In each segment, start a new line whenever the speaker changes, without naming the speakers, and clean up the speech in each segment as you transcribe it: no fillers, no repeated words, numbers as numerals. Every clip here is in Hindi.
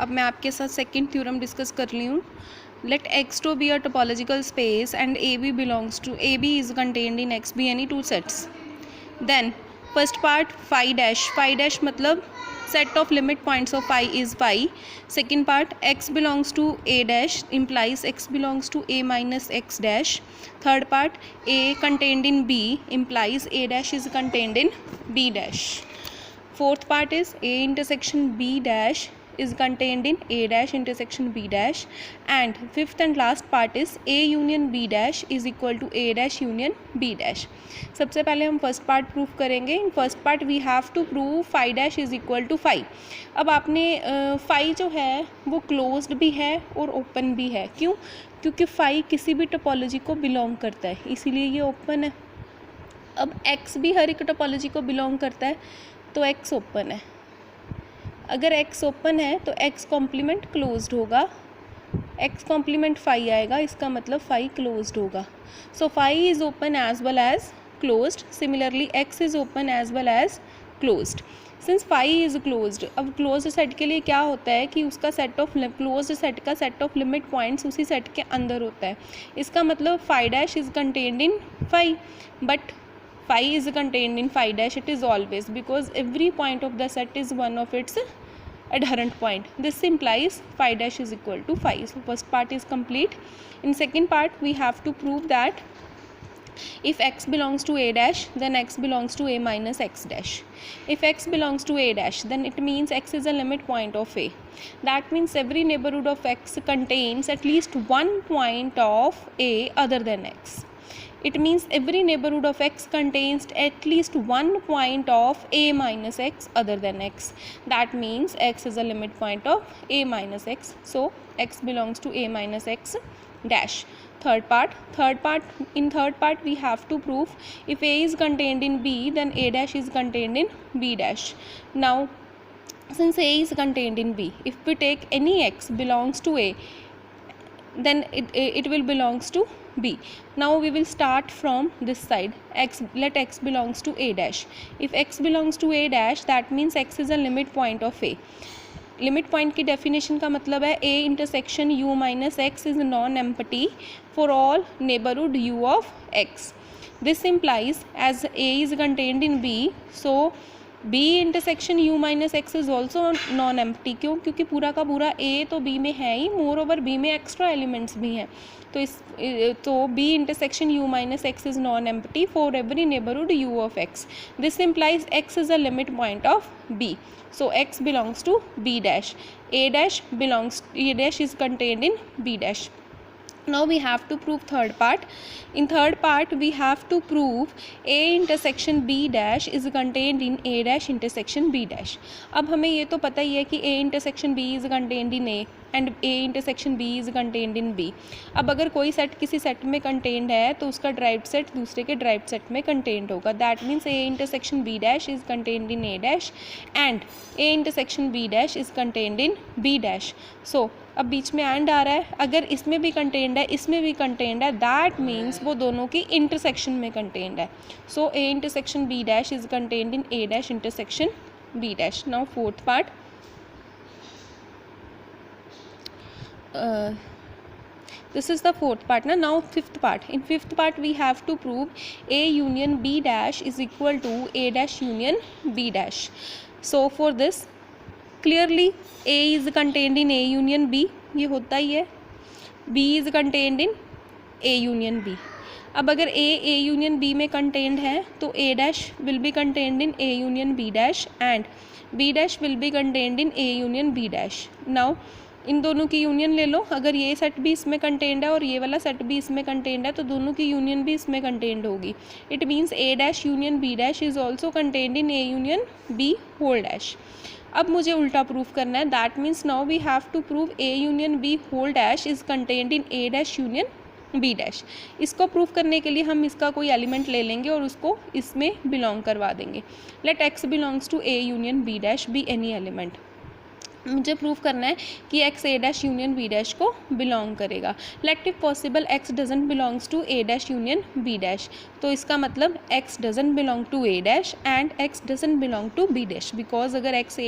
अब मैं आपके साथ सेकंड थ्योरम डिस्कस कर रही हूँ. Let X2 be a topological space and AB belongs to AB is contained in X be any two sets. Then first part phi dash मतलब set of limit points of phi is phi. Second part x belongs to a dash implies x belongs to a minus x dash. Third part a contained in B implies a dash is contained in B dash. Fourth part is a intersection B dash is contained in A dash intersection B dash. And fifth and last part is A union B dash is equal to A dash union B dash. सबसे पहले हम फर्स्ट पार्ट प्रूव करेंगे. In first part we have to prove phi dash is equal to phi. अब आपने फाई जो है वो क्लोज्ड भी है और ओपन भी है. क्यों? क्योंकि फाई किसी भी टोपोलॉजी को बिलोंग करता है, इसीलिए ये ओपन है. अब एक्स भी हर एक टोपोलॉजी को बिलोंग करता है तो एक्स ओपन है. अगर x ओपन है तो x कॉम्प्लीमेंट क्लोज्ड होगा. x कॉम्प्लीमेंट फाई आएगा, इसका मतलब फाई क्लोज्ड होगा. So phi is open as well as closed. Similarly x is open as well as closed. Since phi is closed, अब क्लोज्ड सेट के लिए क्या होता है कि उसका सेट ऑफ क्लोज्ड सेट का सेट ऑफ लिमिट पॉइंट्स उसी सेट के अंदर होता है. इसका मतलब phi dash is contained in phi, but phi is contained in phi dash. It is always, because every point of the set is one of its adherent point. This implies phi dash is equal to phi. So first part is complete. In second part we have to prove that if x belongs to a dash then x belongs to a minus x dash. If x belongs to a dash then it means x is a limit point of a. That means every neighborhood of x contains at least one point of a other than x. It means every neighborhood of x contains at least one point of a minus x other than x. That means x is a limit point of a minus x. So x belongs to a minus x dash. In third part we have to prove if a is contained in B then a dash is contained in B dash. Now since a is contained in B, if we take any x belongs to a, then it will belongs to B. Now we will start from this side. Let x belongs to a dash. If x belongs to a dash, that means x is a limit point of a. Limit point की definition का मतलब है a intersection u minus x is non-empty for all neighborhood u of x. This implies as a is contained in B, so B intersection U minus x is also non empty. क्यों? क्योंकि पूरा का पूरा A तो B में है ही, मोर ओवर B में एक्स्ट्रा एलिमेंट्स भी हैं. तो B intersection U minus x is non empty for every neighbourhood U of x. This implies x is a limit point of B. So x belongs to B dash. A dash is contained in B dash. Now we have to prove third part. In third part we have to prove A intersection B dash is contained in A dash intersection B dash. अब हमें ये तो पता ही है कि A intersection B is contained in A and A intersection B is contained in B. अब अगर कोई सेट किसी सेट में कंटेंड है तो उसका ड्राइव्ड सेट दूसरे के ड्राइव्ड सेट में कंटेंड होगा. That means A intersection B dash is contained in A dash and A intersection B dash is contained in B dash. So अब बीच में एंड आ रहा है, अगर इसमें भी कंटेंड है इसमें भी कंटेंड है, दैट मीन्स वो दोनों की इंटरसेक्शन में कंटेंड है. So A intersection B dash is contained in A dash intersection B dash. Now fourth part. This is the fourth part. Now fifth part. In fifth part we have to prove A union B dash is equal to A dash union B dash. So for this clearly A is contained in A union B, ये होता ही है. B is contained in A union B. अब अगर A union B में contained है तो A dash will be contained in A union B dash and B dash will be contained in A union B dash. Now इन दोनों की यूनियन ले लो. अगर ये सेट भी इसमें कंटेंड है और ये वाला सेट भी इसमें कंटेंड है तो दोनों की यूनियन भी इसमें कंटेंड होगी. It means A dash union B dash is also contained in A union B whole dash. अब मुझे उल्टा प्रूफ करना है. That means now we have to prove A union B whole dash is contained in A dash union B dash. इसको प्रूफ करने के लिए हम इसका कोई एलिमेंट ले लेंगे और उसको इसमें बिलोंग करवा देंगे. Let x belongs to A union B dash be any element. मुझे प्रूव करना है कि x A dash union B dash को बिलोंग करेगा. Let if possible x doesn't belongs to A dash union B dash. तो इसका मतलब x doesn't belong to A dash and x doesn't belong to B dash, because अगर एक्स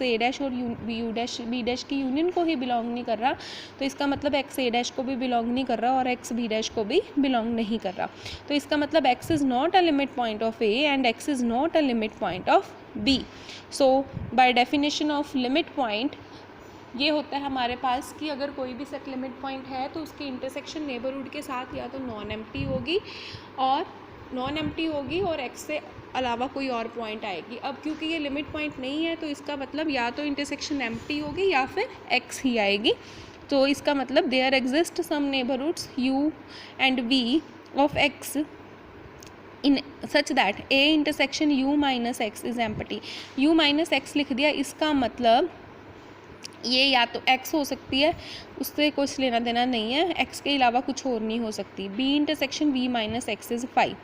ए डैश और यू डैश बी डैश की यूनियन को ही बिलोंग नहीं कर रहा तो इसका मतलब एक्स ए डैश को भी बिलोंग नहीं कर रहा और एक्स बी डैश को भी बिलोंग नहीं कर रहा. तो इसका मतलब x is not a limit point of A and x is not a limit point of B. So by definition of limit point ये होता है हमारे पास कि अगर कोई भी सेट लिमिट पॉइंट है तो उसकी इंटरसेक्शन नेबरहुड के साथ या तो नॉन एम्प्टी होगी और एक्स से अलावा कोई और पॉइंट आएगी. अब क्योंकि ये लिमिट पॉइंट नहीं है तो इसका मतलब या तो इंटरसेक्शन एम्प्टी होगी या फिर एक्स ही आएगी. तो इसका मतलब there exist some neighbourhoods U and V of x in such that A intersection U minus x is empty. U minus x लिख दिया, इसका मतलब ये या तो x हो सकती है, उससे कुछ लेना देना नहीं है, x के अलावा कुछ और नहीं हो सकती. b intersection v minus x is 5.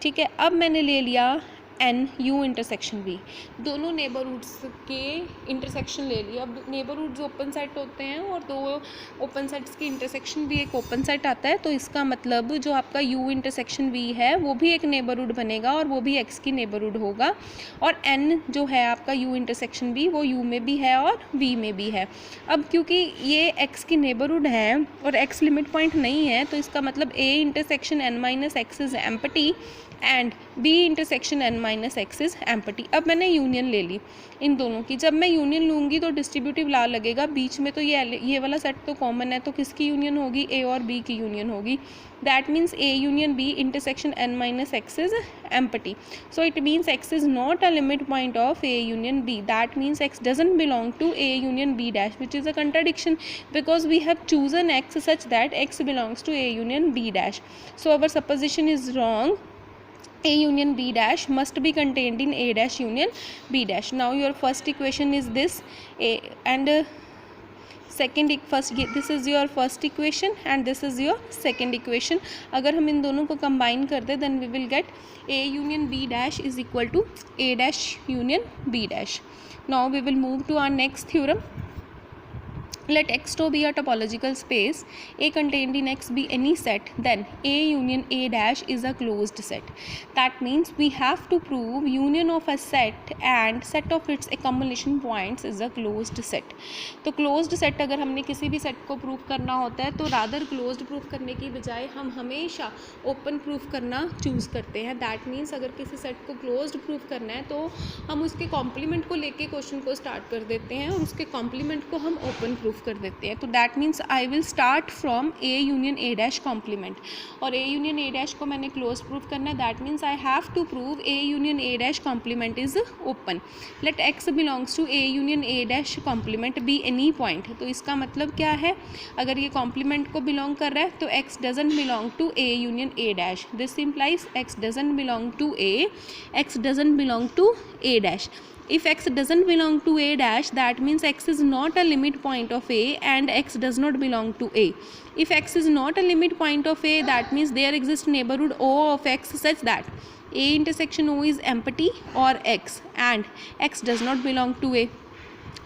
ठीक है, अब मैंने ले लिया एन यू इंटरसेक्शन वी, दोनों नेबरहुड्स के इंटरसेक्शन ले लिया. अब नेबरहुड्स ओपन सेट होते हैं और दो ओपन सेट्स की इंटरसेक्शन भी एक ओपन सेट आता है. तो इसका मतलब जो आपका यू इंटरसेक्शन वी है वो भी एक नेबरहुड बनेगा और वो भी एक्स की नेबरहुड होगा. और एन जो है आपका यू इंटरसेक्शन वी वो यू में भी है और वी में भी है. अब क्योंकि ये एक्स की नेबरहुड है और एक्स लिमिट पॉइंट नहीं है तो इसका मतलब A intersection N minus x is empty and B intersection N minus x is empty. अब मैंने यूनियन ले ली इन दोनों की. जब मैं यूनियन लूँगी तो डिस्ट्रीब्यूटिव लॉ लगेगा, बीच में तो ये वाला सेट तो कॉमन है, तो किसकी यूनियन होगी, ए और बी की यूनियन होगी. That means A union B intersection N minus x is empty. So it means x is not a limit point of A union B. That means x doesn't belong to A union B dash which is a contradiction because we have chosen x such that x belongs to A union B dash. So our supposition is wrong. A union B dash must be contained in A dash union B dash. Now your first equation is this and this is your first equation and this is your second equation. अगर हम इन दोनों को combine कर दें then we will get A union B dash is equal to A dash union B dash. Now we will move to our next theorem. Let X be a topological space, A contained in X be any set, then A union A dash is a closed set. That means we have to prove union of a set and set of its accumulation points is a closed set. तो closed set अगर हमने किसी भी set को prove करना होता है तो rather closed prove करने की बजाय हम हमेशा open prove करना choose करते हैं. That means अगर किसी set को closed prove करना है तो हम उसके complement को लेके क्वेश्चन को start कर देते हैं और उसके complement को हम open prove कर देते हैं. तो that means I will start from A union A dash complement और ए यूनियन ए डैश को मैंने क्लोज प्रूफ करना है. That means I have to prove A union A dash complement is open. Let x belongs to A union A dash complement be any point. तो इसका मतलब क्या है, अगर ये कॉम्प्लीमेंट को बिलोंग कर रहा है तो x doesn't belong to A union A dash. This implies x doesn't belong to A, x doesn't belong to A dash. If x doesn't belong to A dash, that means x is not a limit point of A and x does not belong to A. If x is not a limit point of A, that means there exists neighborhood O of x such that A intersection O is empty or x and x does not belong to A.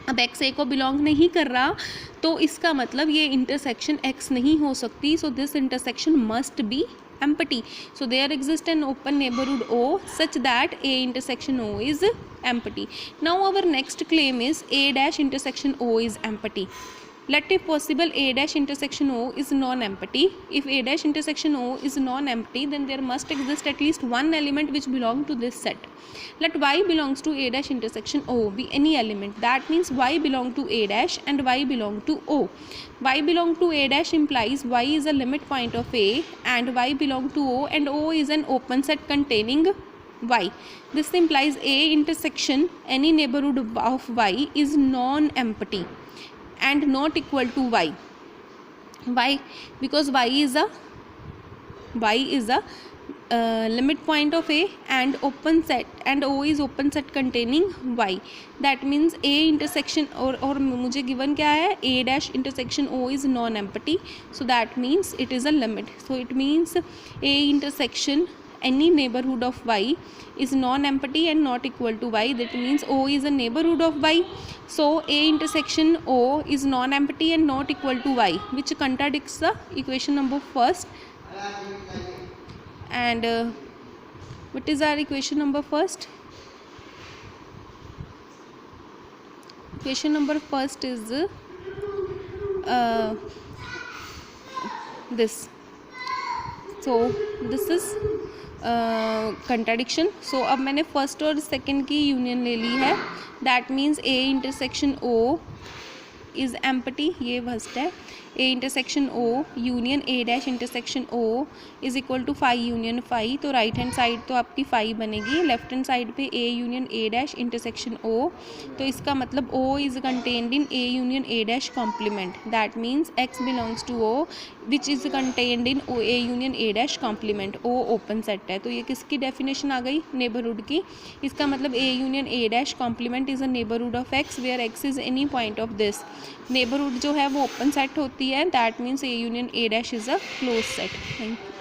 अब x a को बिलोंग नहीं कर रहा तो इसका मतलब ये इंटरसेक्शन x नहीं हो सकती. So this intersection must be empty. So there exists an open neighborhood O such that A intersection O is empty. Now our next claim is A dash intersection O is empty. Let if possible A dash intersection O is non-empty. If A dash intersection O is non-empty, then there must exist at least one element which belong to this set. Let y belongs to A dash intersection O be any element. That means y belong to A dash and y belong to O. Y belong to A dash implies y is a limit point of A and y belong to O and O is an open set containing y. This implies A intersection any neighborhood of y is non-empty and not equal to y. Why? Because y is a limit point of A and open set and O is open set containing y. That means A intersection और मुझे given क्या है, A dash intersection O is non-empty. So that means it is a limit. So it means A intersection any neighborhood of y is non-empty and not equal to y, that means O is a neighborhood of y. So A intersection O is non-empty and not equal to y, which contradicts the equation number first. And what is our equation number first? Equation number first is this. So this is contradiction. So अब मैंने फर्स्ट और सेकंड की यूनियन ले ली है, that means A intersection O is empty, ये फर्स्ट है. A intersection O union A dash intersection O is equal to phi union phi. तो राइट हैंड साइड तो आपकी फाई बनेगी, लेफ्ट हैंड साइड पे A union A dash intersection O. तो इसका मतलब O is contained in A union A dash complement, that means X belongs to O which is contained in O A union A dash complement. O open set है. तो ये किसकी डेफिनेशन आ गई? नेबरहुड की. इसका मतलब A union A dash complement is a neighbourhood of x where x is any point of this. Neighbourhood जो है वो ओपन सेट होती है, that means A union A dash is a close set. Thank you.